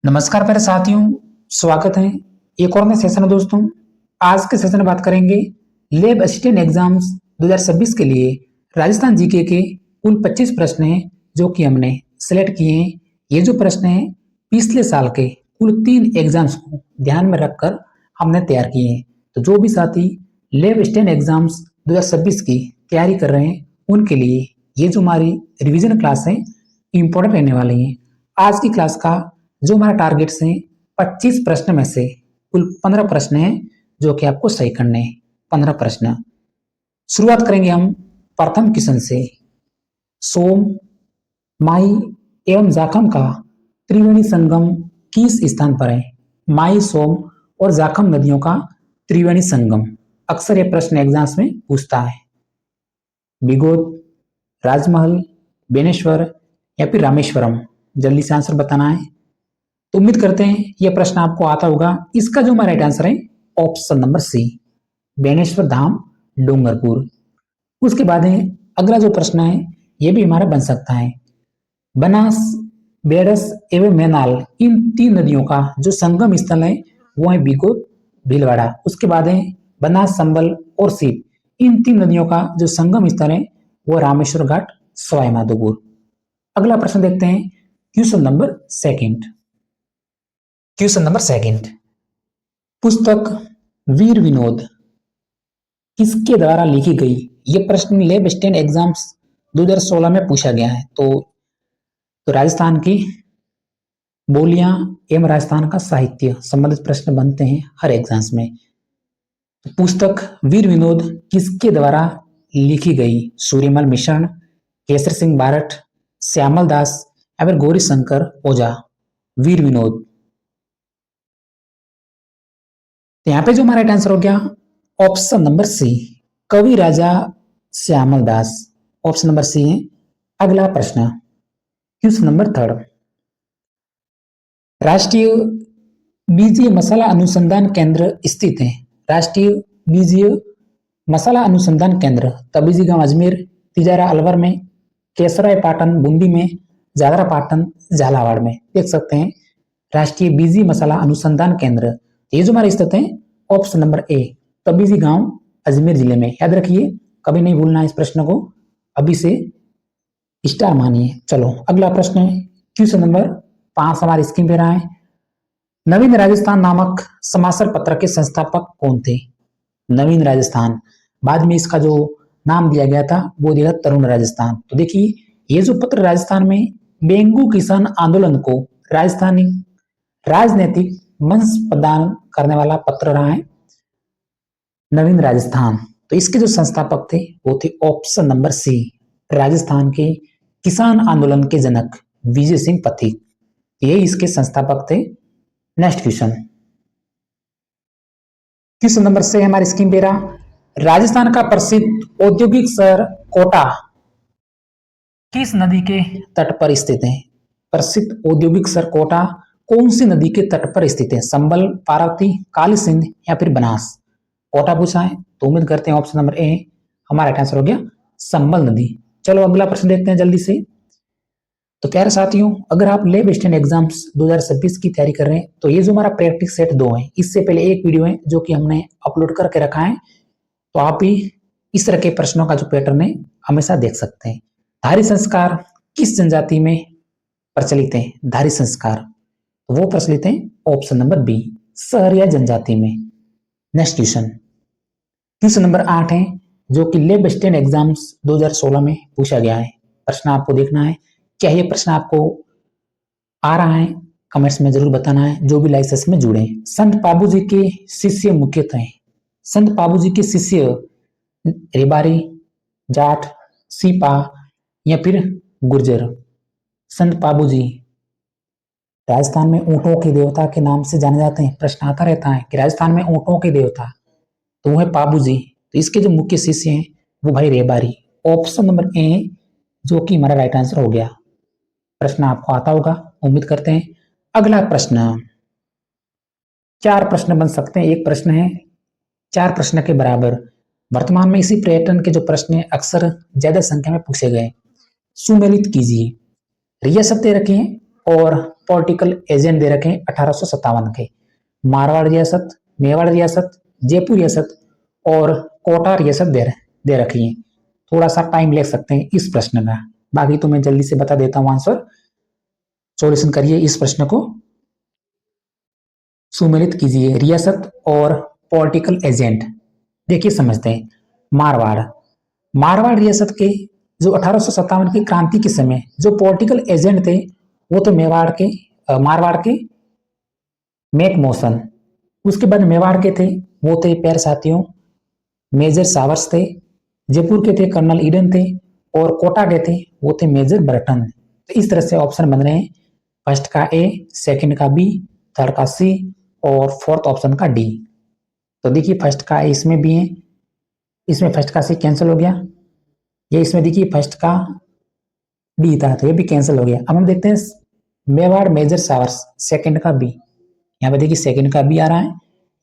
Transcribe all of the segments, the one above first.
नमस्कार प्यारे साथियों, स्वागत है एक और नए सेशन में। दोस्तों, आज के सेशन में बात करेंगे लैब असिस्टेंट एग्जाम्स 2026 के लिए राजस्थान जीके के कुल 25 प्रश्न हैं जो कि हमने सिलेक्ट किए हैं। ये जो प्रश्न हैं पिछले साल के कुल 3 एग्जाम्स को ध्यान में रखकर हमने तैयार किए हैं। तो जो भी साथी लैब असिस्टेंट एग्जाम्स 2026 की तैयारी कर रहे हैं उनके लिए ये जो हमारी रिविजन क्लास है इंपॉर्टेंट रहने वाली है। आज की क्लास का जो हमारा टारगेट्स हैं 25 प्रश्न में से कुल 15 प्रश्न हैं जो कि आपको सही करने हैं। 15 प्रश्न शुरुआत करेंगे हम प्रथम क्वेश्चन से। सोम, माई एवं जाखम का त्रिवेणी संगम किस स्थान पर है? माई, सोम और जाखम नदियों का त्रिवेणी संगम। अक्सर ये प्रश्न एग्जाम्स में पूछता है। बिगोद, राजमहल, बेनेश्वर या फिर रामेश्वरम। जल्दी से आंसर बताना है। तो उम्मीद करते हैं यह प्रश्न आपको आता होगा। इसका जो हमारा राइट आंसर है ऑप्शन नंबर सी, बेनेश्वर धाम, डूंगरपुर। उसके बाद है अगला जो प्रश्न है यह भी हमारा बन सकता है। बनास, बेड़स एवं मैनाल इन 3 नदियों का जो संगम स्थल है वो है बिगोद, भीलवाड़ा। उसके बाद है बनास, संबल और सीप इन 3 नदियों का जो संगम स्थल है वो रामेश्वर घाट, सवाई माधोपुर। अगला प्रश्न देखते हैं question number second. Question number second, पुस्तक वीर विनोद किसके द्वारा लिखी गई? यह प्रश्न लैब असिस्टेंट एग्जाम्स 2016 में पूछा गया है। तो राजस्थान की बोलियां एवं राजस्थान का साहित्य संबंधित प्रश्न बनते हैं हर एग्जाम्स में। तो पुस्तक वीर विनोद किसके द्वारा लिखी गई? सूर्यमल मिश्रण, केसर सिंह बारठ, श्यामल दास या फिर गौरी शंकर ओझा। वीर विनोद। तो यहाँ पे जो हमारा राइट आंसर हो गया ऑप्शन नंबर सी, कवि राजा श्यामल दास। ऑप्शन नंबर सी है अगला प्रश्न। क्वेश्चन नंबर थर्ड, राष्ट्रीय बीजीय मसाला अनुसंधान केंद्र स्थित है। राष्ट्रीय बीजीय मसाला अनुसंधान केंद्र तबीजी गांव अजमेर, तिजारा अलवर में, केसराय पाटन बूंदी में, जागरा पाटन झालावाड़ में। देख सकते हैं राष्ट्रीय बीजी मसाला अनुसंधान केंद्र ये जो हमारे स्थित है ऑप्शन नंबर ए, तबीजी गांव अजमेर जिले में। याद रखिए, कभी नहीं भूलना इस प्रश्न को, अभी से स्टार मानिए। चलो अगला प्रश्न है क्वेश्चन नंबर 5 हमारी स्क्रीन पे रहा है। नवीन राजस्थान नामक समाचार पत्र के संस्थापक कौन थे? नवीन राजस्थान, बाद में इसका जो नाम दिया गया था वो दिया तरुण राजस्थान। तो देखिए ये जो पत्र राजस्थान में बेंगू किसान आंदोलन को राजस्थानी राजनीतिक मंच प्रदान करने वाला पत्र रहा है नवीन राजस्थान। तो इसके जो संस्थापक थे वो थे ऑप्शन नंबर सी, राजस्थान के किसान आंदोलन के जनक विजय सिंह पथिक। ये इसके संस्थापक थे। नेक्स्ट क्वेश्चन, क्वेश्चन नंबर 6 हमारी स्क्रीन पे रहा। राजस्थान का प्रसिद्ध औद्योगिक शहर कोटा किस नदी के तट पर स्थित है? प्रसिद्ध औद्योगिक शहर कोटा कौन सी नदी के तट पर स्थित है? संबल, पार्वती, काली सिंध या फिर बनास। कोटा पूछा है तो उम्मीद करते हैं ऑप्शन नंबर ए हमारा आंसर हो गया संबल नदी। चलो अगला प्रश्न देखते हैं जल्दी से। तो प्यारे साथियों, अगर आप लैब असिस्टेंट एग्जाम्स 2026 की तैयारी कर रहे हैं तो ये जो हमारा प्रैक्टिस सेट 2 है, इससे पहले एक वीडियो है जो कि हमने अपलोड करके रखा है। तो आप भी इस तरह के प्रश्नों का जो पैटर्न है हमेशा देख सकते हैं। धारी संस्कार किस जनजाति में प्रचलित है? धारी संस्कार वो प्रचलित है ऑप्शन नंबर बी, सहरिया जनजाति में। नेक्स्ट क्वेश्चन, क्वेश्चन नंबर 8 है जो कि लैब असिस्टेंट एग्जाम्स 2016 में पूछा गया है। प्रश्न आपको देखना है, क्या ये प्रश्न आपको आ रहा है कमेंट्स में जरूर बताना है। जो भी लाइसेंस में जुड़े, संत बाबूजी के शिष्य मुख्यतः हैं। संत बाबूजी के शिष्य रेबारी, जाट, सीपा या फिर गुर्जर। संत बाबूजी राजस्थान में ऊंटों के देवता के नाम से जाने जाते हैं। प्रश्न आता रहता है कि राजस्थान में ऊंटों के देवता, तो वो है बाबूजी। तो इसके जो मुख्य शिष्य हैं वो भाई रेबारी। ऑप्शन नंबर ए जो कि हमारा राइट आंसर हो गया। प्रश्न आपको आता होगा, उम्मीद करते हैं। अगला प्रश्न, 4 प्रश्न बन सकते हैं, एक प्रश्न है 4 प्रश्न के बराबर। वर्तमान में इसी पैटर्न के जो प्रश्न अक्सर ज्यादा संख्या में पूछे गए। सुमेलित कीजिए, रिया शब्द रखे हैं और पॉलिटिकल एजेंट दे रखे हैं 1857 के। मारवाड़ रियासत, मेवाड़ रियासत, जयपुर रियासत और कोटा रियासत दे रखी है। थोड़ा सा टाइम ले सकते हैं इस प्रश्न का, बाकी तो मैं जल्दी से बता देता हूं आंसर। सॉल्यूशन करिए इस प्रश्न को, सुमेलित कीजिए रियासत और पॉलिटिकल एजेंट। देखिए समझते हैं। मारवाड़, मारवाड़ रियासत के जो 1857 की क्रांति के समय जो पॉलिटिकल एजेंट थे वो तो मारवाड़ के मैक मौसन। उसके बाद मेवाड़ के थे वो थे पैर साथियों मेजर सावर्स थे। जयपुर के थे कर्नल ईडन थे और कोटा के थे वो थे मेजर बर्टन। तो इस तरह से ऑप्शन बन रहे हैं, फर्स्ट का ए, सेकंड का बी, थर्ड का सी और फोर्थ ऑप्शन का डी। तो देखिए फर्स्ट का ए इसमें भी है, इसमें फर्स्ट का सी कैंसिल हो गया, ये इसमें देखिए फर्स्ट का डी था तो ये भी कैंसिल हो गया। अब हम देखते हैं मेवाड़ मेजर सावर्स, सेकंड का बी। यहाँ पे देखिए सेकंड का बी आ रहा है,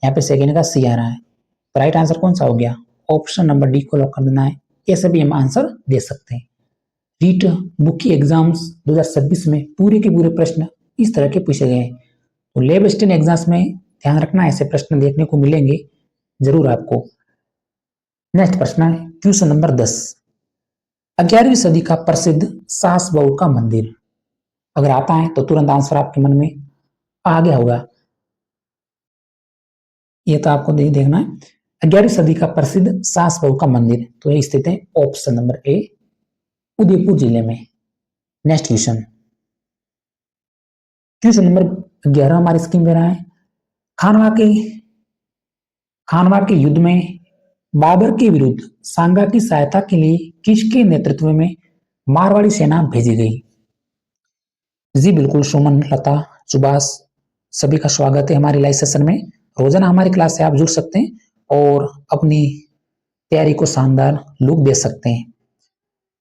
यहाँ पे सेकंड का सी आ रहा है। तो राइट आंसर कौन सा हो गया? ऑप्शन नंबर डी को लॉक कर देना है। ऐसे भी हम आंसर दे सकते हैं। रीट मुख्य एग्जाम्स 2026 में पूरे के पूरे प्रश्न इस तरह के पूछे गए हैं। तो लेब असिस्टेंट एग्जाम्स में ध्यान रखना, ऐसे प्रश्न देखने को मिलेंगे जरूर आपको। नेक्स्ट प्रश्न है क्वेश्चन नंबर 10। 11वीं सदी का प्रसिद्ध सास बहू का मंदिर। अगर आता है तो तुरंत आंसर आपके मन में आ गया होगा, ये तो आपको नहीं देखना है। 11वीं सदी का प्रसिद्ध सास बहू का मंदिर तो ये स्थित है ऑप्शन नंबर ए, उदयपुर जिले में। नेक्स्ट क्वेश्चन, क्वेश्चन नंबर 11 हमारी स्क्रीन पे रहा है। खानवा के युद्ध में बाबर के विरुद्ध सांगा की सहायता के लिए किसके नेतृत्व में मारवाड़ी सेना भेजी गई? जी बिल्कुल, सुमन, लता, सुभाष सभी का स्वागत है हमारे लाइव सेशन में। रोजाना हमारी क्लास से आप जुड़ सकते हैं और अपनी तैयारी को शानदार लुक दे सकते हैं।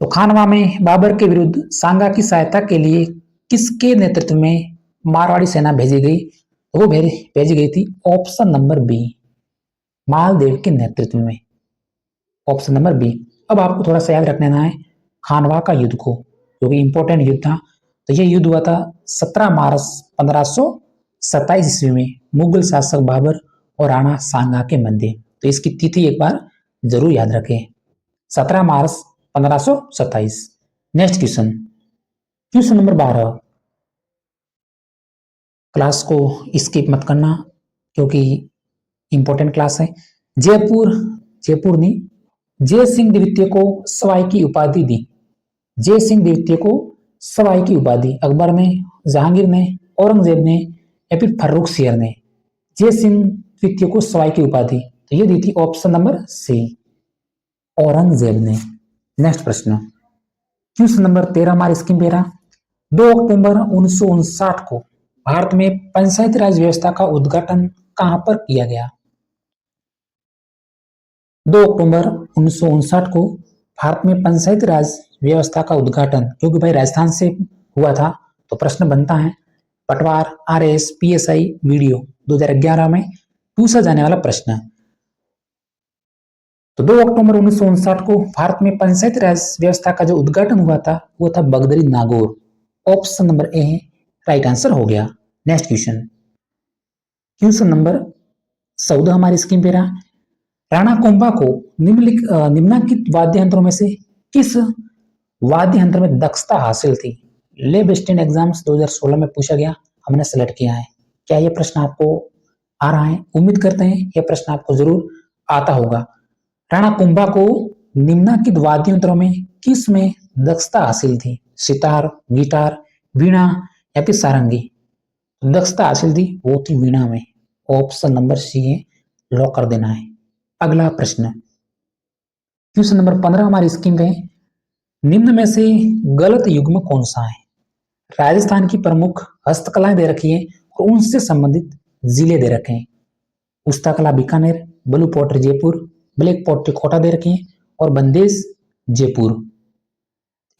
तो खानवा में बाबर के विरुद्ध सांगा की सहायता के लिए किसके नेतृत्व में मारवाड़ी सेना भेजी गई? वो भेजी गई थी ऑप्शन नंबर बी, मालदेव के नेतृत्व में। Option number B. अब आपको थोड़ा सा याद रखना है खानवा का युद्ध को, जो कि इंपॉर्टेंट युद्ध था। तो यह युद्ध हुआ था 17 मार्च 1527 ईस्वी में मुगल शासक बाबर और राणा सांगा के मध्य। तो इसकी तिथि एक बार जरूर याद रखें, 17 मार्च 1527। Next question, question number 12। Class को स्किप मत करना क्योंकि इंपॉर्टेंट क्लास है। जयपुर ने जय सिंह द्वितीय को सवाई की उपाधि दी। जय सिंह द्वितीय को सवाई की उपाधि अकबर ने, जहांगीर ने, औरंगजेब ने या फिर फर्रुख सियर ने जय सिंह द्वितीय को सवाई की उपाधि तो ये दी थी ऑप्शन नंबर सी, औरंगजेब ने। नेक्स्ट प्रश्न, क्वेश्चन नंबर 13 हमारी स्क्रीन पे रहा। 2 अक्टूबर 1959 को भारत में पंचायती राज व्यवस्था का उद्घाटन कहां पर किया गया? 2 अक्टूबर 1959 को भारत में पंचायती राज व्यवस्था का उद्घाटन, क्योंकि भाई राजस्थान से हुआ था तो प्रश्न बनता है पटवार, आरएस, पीएसआई, वीडियो 2011 में पूछा जाने वाला प्रश्न है। तो 2 अक्टूबर 1959 को भारत में पंचायती राज व्यवस्था का जो उद्घाटन हुआ था वो था Bagdari Nagaur. Option number A right answer हो गया। नेक्स्ट क्वेश्चन, क्वेश्चन नंबर 14 हमारी स्क्रीन पे रहा। राणा कुंभा को निम्नलिखित वाद्य यंत्रों में से किस वाद्य यंत्र में दक्षता हासिल थी? लेब असिस्टेंट एग्जाम्स 2016 में पूछा गया, हमने सेलेक्ट किया है। क्या यह प्रश्न आपको आ रहा है? उम्मीद करते हैं यह प्रश्न आपको जरूर आता होगा। राणा कुंभा को निम्नलिखित वाद्य यंत्रों में किस में दक्षता हासिल थी? सितार, गिटार, वीणा या फिर सारंगी? दक्षता हासिल थी वो थी वीणा में। ऑप्शन नंबर सी है, लॉक कर देना है। अगला प्रश्न, क्वेश्चन नंबर 15 हमारी स्क्रीन पे। निम्न में से गलत युग्म कौन सा है? राजस्थान की प्रमुख हस्तकलाएं दे रखी है और उनसे संबंधित जिले दे रखे हैं। Usta Kala Bikaner, blue pottery Jaipur, black pottery Kota दे रखी है और बंदेज जयपुर।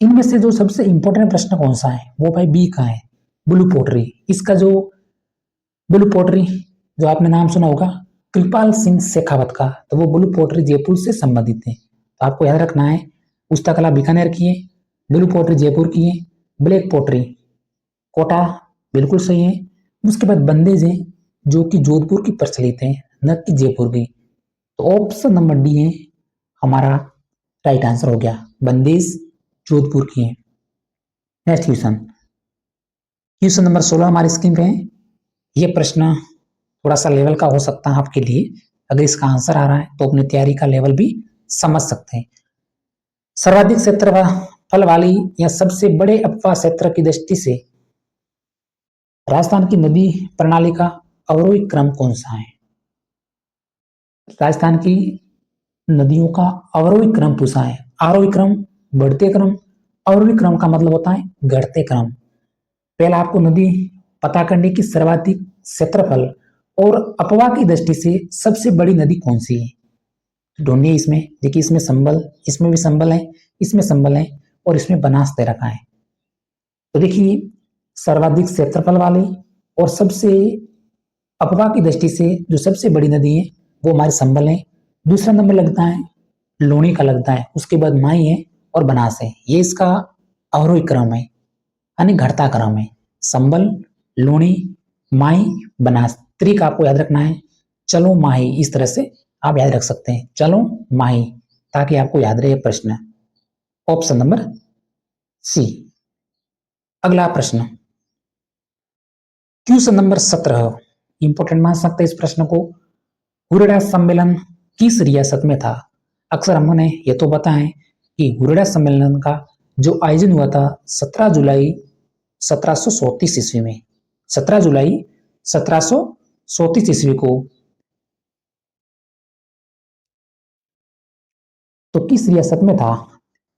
इनमें से जो सबसे इंपॉर्टेंट प्रश्न कौन सा है वो भाई बी का है, ब्लू पॉटरी। इसका जो ब्लू पॉटरी जो आपने नाम सुना होगा कृपाल सिंह शेखावत का, तो वो ब्लू पॉटरी जयपुर से संबंधित है। तो आपको याद रखना है पुस्तक कला बीकानेर की है, ब्लू पॉटरी जयपुर की है, ब्लैक पॉटरी कोटा बिल्कुल सही है। उसके बाद बंदेज है जो कि जोधपुर की प्रचलित है, न कि जयपुर की। तो ऑप्शन नंबर डी है हमारा राइट आंसर हो गया, बंदेज जोधपुर की है। नेक्स्ट क्वेश्चन, क्वेश्चन नंबर 16 हमारी स्क्रीन पे है। ये प्रश्न थोड़ा सा लेवल का हो सकता है आपके लिए, अगर इसका आंसर आ रहा है तो अपनी तैयारी का लेवल भी समझ सकते हैं। सर्वाधिक क्षेत्रफल वाली या सबसे बड़े अपवाह क्षेत्र की दृष्टि से राजस्थान की नदी प्रणाली का अवरोही क्रम कौन सा है? राजस्थान की नदियों का अवरोही क्रम पूछा है। आरोही क्रम, बढ़ते क्रम, अवरोही क्रम का मतलब होता है घटते क्रम। पहला आपको नदी पता करने की सर्वाधिक क्षेत्रफल और अपवाह की दृष्टि से सबसे बड़ी नदी कौन सी है ढूंढिए। इसमें देखिए, इसमें संबल, इसमें भी संबल है, इसमें संबल है और इसमें बनास दे रखा है। तो देखिए, सर्वाधिक क्षेत्रफल वाली और सबसे अपवाह की दृष्टि से जो सबसे बड़ी नदी है वो हमारे संबल है। दूसरा नंबर लगता है लूणी का लगता है, उसके बाद माई है और बनास है। ये इसका अवरोही क्रम है, यानी घटता क्रम है। संबल, लूणी, माई, बनास। त्रिक आपको याद रखना है, चलो माही, इस तरह से आप याद रख सकते हैं, चलो माही, ताकि आपको याद रहे प्रश्न। Option number C. अगला प्रश्न, क्वेश्चन नंबर 17, इंपोर्टेंट मान सकते हैं इस प्रश्न को। हुरडा सम्मेलन किस रियासत में था? अक्सर हमने ये तो बताया कि हुरडा सम्मेलन का जो आयोजन हुआ था 17 जुलाई 1734 ईस्वी में, 17 जुलाई 1734 ईस्वी को, तो किस रियासत में था?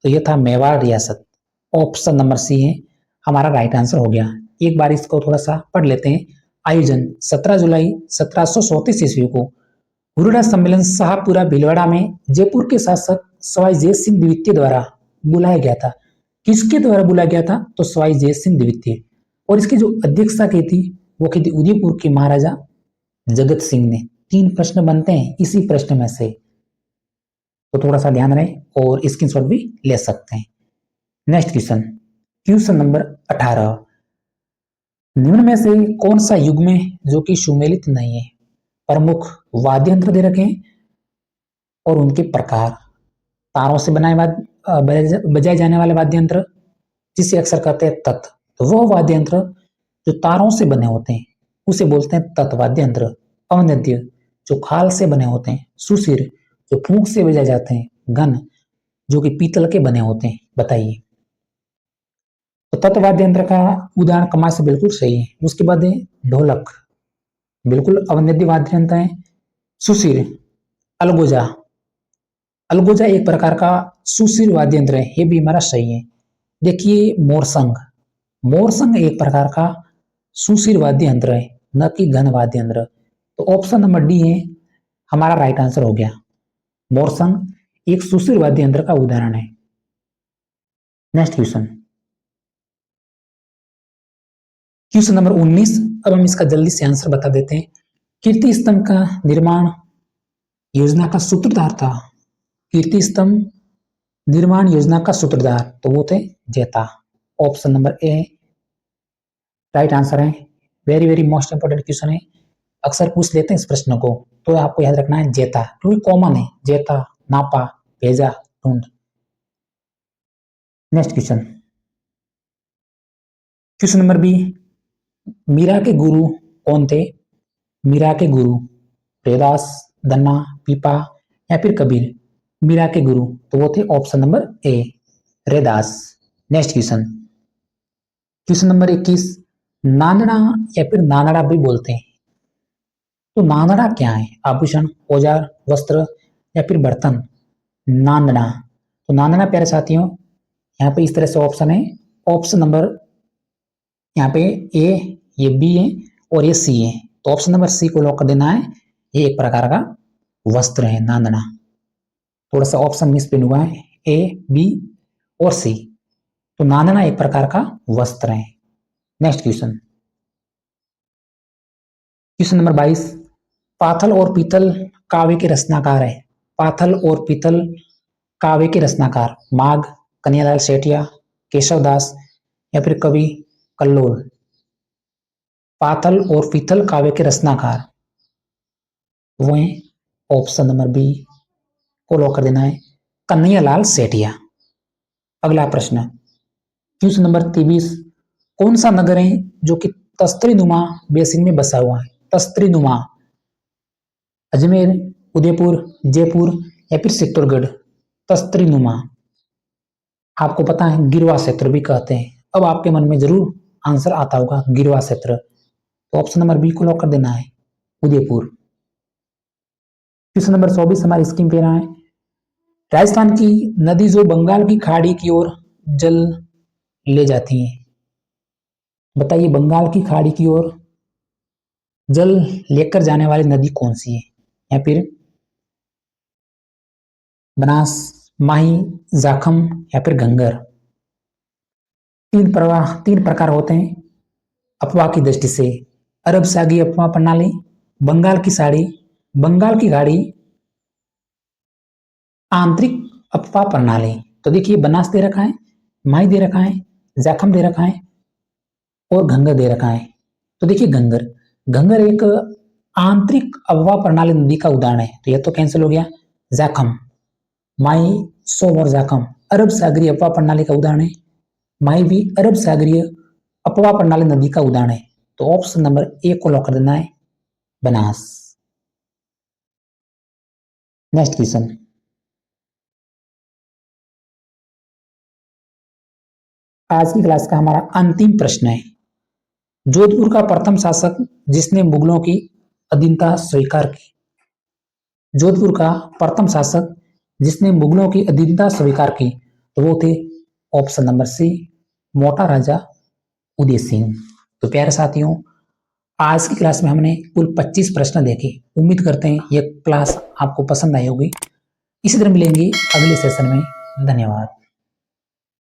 तो यह था मेवाड़ रियासत। ऑप्शन नंबर सी है हमारा राइट आंसर हो गया। एक बार इसको थोड़ा सा पढ़ लेते हैं। आयोजन 17 जुलाई 1734 ईस्वी को हुरडा सम्मेलन शाहपुरा भीलवाड़ा में जयपुर के शासक सवाई जय सिंह द्वितीय द्वारा बुलाया गया था। किसके द्वारा बुलाया गया था? तो सवाई जय सिंह द्वितीय। और इसकी जो अध्यक्षता की थी वो की थी उदयपुर के महाराजा जगत सिंह ने। 3 प्रश्न बनते हैं इसी प्रश्न में से, तो थोड़ा सा ध्यान रहे और स्क्रीनशॉट भी ले सकते हैं। नेक्स्ट क्वेश्चन, क्वेश्चन नंबर 18, निम्न में से कौन सा युग में जो कि सुमेलित नहीं है? प्रमुख वाद्य यंत्र दे रखे हैं और उनके प्रकार। तारों से बनाए बजाए जाने वाले वाद्य यंत्र जिसे अक्सर कहते हैं तत्, तो वो वाद्य यंत्र जो तारों से बने होते हैं उसे बोलते हैं तत् वाद्य यंत्र। अवनद्य जो खाल से बने होते हैं। सुशिर जो फूंक से बजाए जाते हैं। घन जो कि पीतल के बने होते हैं। बताइए। तो तत् वाद्य यंत्र का उदाहरण कमाल से बिल्कुल सही है। उसके बाद है ढोलक, बिल्कुल अवनद्य वाद्य यंत्र है। सुशिर, अलगोजा, अलगोजा एक प्रकार का सुशिर वाद्य यंत्र है, ये भी हमारा सही है। देखिए मोरसंग, मोरसंग एक प्रकार का सुशिर वाद्य यंत्र है, न कि घन वाद्य यंत्र। तो ऑप्शन नंबर डी है हमारा राइट आंसर हो गया। मोरसंग एक सुशिर वाद्य यंत्र का उदाहरण है। Next question, question number 19। अब हम इसका जल्दी से आंसर बता देते हैं। कीर्ति स्तंभ का निर्माण योजना का सूत्रधार था। कीर्ति स्तंभ निर्माण योजना का सूत्रधार तो वो थे जेता। Option number A right answer है। Very very most important question है, अक्सर पूछ लेते हैं इस प्रश्न को, तो आपको याद रखना है जेता, क्योंकि कॉमन है। जेता, नापा, भेजा, ढूंढ। Next question, question number B, Meera के गुरु कौन थे? मीरा के गुरु रैदास, दन्ना, पीपा या फिर कबीर। मीरा के गुरु तो वो थे ऑप्शन नंबर ए Raidas. Next question, question number 21, नांदड़ा या फिर नानड़ा भी बोलते हैं, तो नांदड़ा क्या है? आभूषण, औजार, वस्त्र या फिर बर्तन। नांदड़ा, तो नांदड़ा प्यारे साथियों यहाँ पे इस तरह से ऑप्शन है। ऑप्शन नंबर यहाँ पे ए, ये बी है और ये सी है, तो ऑप्शन नंबर सी को लॉक कर देना है। ये एक प्रकार का वस्त्र है नांदड़ा। थोड़ा सा ऑप्शन मिसप्रिंट हुआ है, ए, बी और सी। तो नांदड़ा एक प्रकार का वस्त्र है। नेक्स्ट क्वेश्चन, क्वेश्चन नंबर 22, पाथल और पीतल काव्य के रचनाकार है। पाथल और पीतल काव्य के रचनाकार माघ, कन्हैयालाल सेठिया, केशव दास या फिर कवि कल्लोल। पाथल और पीथल काव्य के रचनाकार? वो हैं ऑप्शन नंबर बी को लॉक कर देना है, कन्हैयालाल सेठिया। अगला प्रश्न क्वेश्चन नंबर 23, कौन सा नगर है जो कि तस्त्रीनुमा बेसिन में बसा हुआ है? तस्त्रीनुमा, अजमेर, उदयपुर, जयपुर या फिर चित्तौड़गढ़? तस्त्रीनुमा आपको पता है गिरवा क्षेत्र भी कहते हैं। अब आपके मन में जरूर आंसर आता होगा गिरवा क्षेत्र, तो ऑप्शन नंबर बी को लॉक कर देना है, उदयपुर। क्वेश्चन नंबर 24 हमारी स्क्रीन पे रहा है, राजस्थान की नदी जो बंगाल की खाड़ी की ओर जल ले जाती है, बताइए बंगाल की खाड़ी की ओर जल लेकर जाने वाली नदी कौन सी है? या फिर बनास, माही, जाखम या फिर घंगर? तीन प्रकार होते हैं अफवाह की दृष्टि से, अरब सागरी अफवाह प्रणाली, बंगाल की साड़ी, बंगाल की खाड़ी, आंतरिक अफवाह प्रणाली। तो देखिए बनास दे रखा है, माही दे रखा है, जाखम दे रखा है और घंगर दे रखा है। तो देखिए घंगर, घंगर एक आंतरिक अफवाह प्रणाली नदी का उदाहरण है, तो यह तो कैंसिल हो गया। जाखम, माई, सोम और जाखम अरब सागरीय अफवाह प्रणाली का उदाहरण है, माई भी अरब सागरीय अफवाह प्रणाली नदी का उदाहरण है। तो ऑप्शन नंबर ए को लॉक कर देना है, बनास। नेक्स्ट क्वेश्चन, आज की क्लास का हमारा अंतिम प्रश्न है, जोधपुर का प्रथम शासक जिसने मुगलों की अधीनता स्वीकार की? जोधपुर का प्रथम शासक जिसने मुगलों की अधीनता स्वीकार की, तो वो थे ऑप्शन नंबर सी, मोटा राजा उदय सिंह। तो प्यारे साथियों, आज की क्लास में हमने कुल 25 प्रश्न देखे। उम्मीद करते हैं यह क्लास आपको पसंद आई होगी। इसी तरह मिलेंगे अगले सेशन में। धन्यवाद।